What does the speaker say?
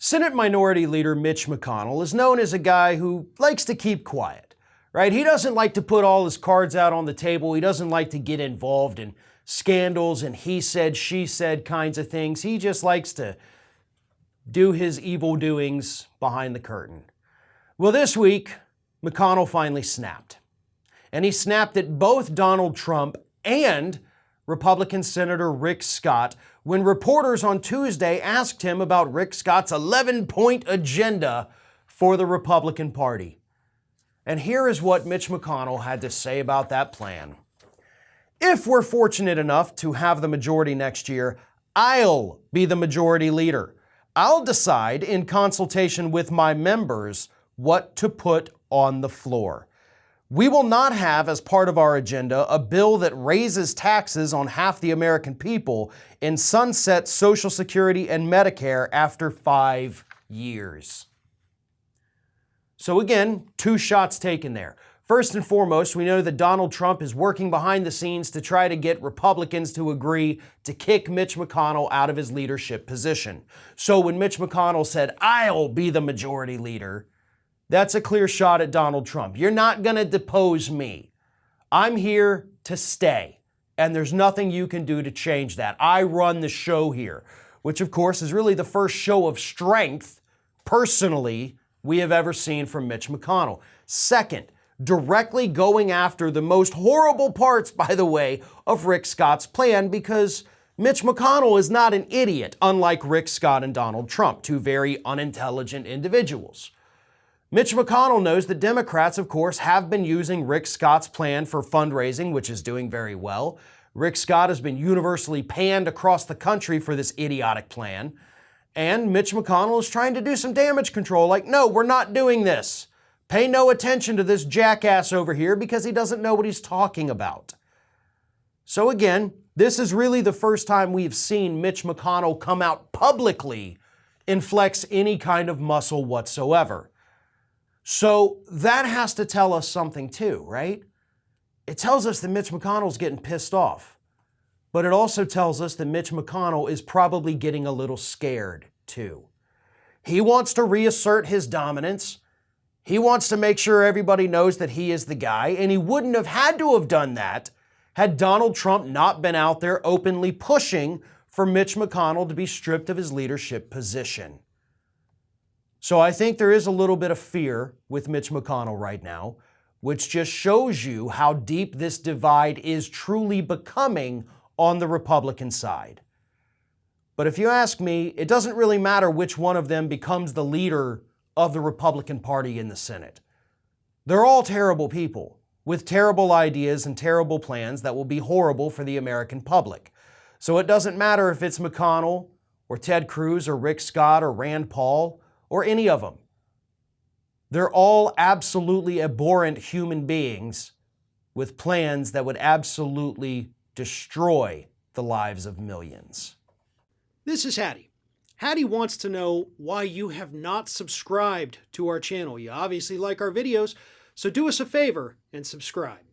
Senate Minority Leader Mitch McConnell is known as a guy who likes to keep quiet, right? He doesn't like to put all his cards out on the table. He doesn't like to get involved in scandals and he said, she said kinds of things. He just likes to do his evil doings behind the curtain. Well, this week, McConnell finally snapped. And he snapped at both Donald Trump and Republican Senator Rick Scott when reporters on Tuesday asked him about Rick Scott's 11-point agenda for the Republican Party. And here is what Mitch McConnell had to say about that plan. If we're fortunate enough to have the majority next year, I'll be the majority leader. I'll decide in consultation with my members what to put on the floor. We will not have as part of our agenda a bill that raises taxes on half the American people and sunsets Social Security and Medicare after 5 years. So again, two shots taken there. First and foremost, we know that Donald Trump is working behind the scenes to try to get Republicans to agree to kick Mitch McConnell out of his leadership position. So when Mitch McConnell said, I'll be the majority leader, that's a clear shot at Donald Trump. You're not going to depose me. I'm here to stay, and there's nothing you can do to change that. I run the show here, which of course is really the first show of strength, personally, we have ever seen from Mitch McConnell. Second, directly going after the most horrible parts, by the way, of Rick Scott's plan, because Mitch McConnell is not an idiot, unlike Rick Scott and Donald Trump, two very unintelligent individuals. Mitch McConnell knows that Democrats, of course, have been using Rick Scott's plan for fundraising, which is doing very well. Rick Scott has been universally panned across the country for this idiotic plan. And Mitch McConnell is trying to do some damage control, like, no, we're not doing this. Pay no attention to this jackass over here because he doesn't know what he's talking about. So again, this is really the first time we've seen Mitch McConnell come out publicly and flex any kind of muscle whatsoever. So that has to tell us something too, right? It tells us that Mitch McConnell's getting pissed off. But it also tells us that Mitch McConnell is probably getting a little scared too. He wants to reassert his dominance. He wants to make sure everybody knows that he is the guy, and he wouldn't have had to have done that had Donald Trump not been out there openly pushing for Mitch McConnell to be stripped of his leadership position. So I think there is a little bit of fear with Mitch McConnell right now, which just shows you how deep this divide is truly becoming on the Republican side. But if you ask me, it doesn't really matter which one of them becomes the leader of the Republican Party in the Senate. They're all terrible people with terrible ideas and terrible plans that will be horrible for the American public. So it doesn't matter if it's McConnell or Ted Cruz or Rick Scott or Rand Paul or any of them. They're all absolutely abhorrent human beings with plans that would absolutely destroy the lives of millions. This is Hattie. Hattie wants to know why you have not subscribed to our channel. You obviously like our videos, so do us a favor and subscribe.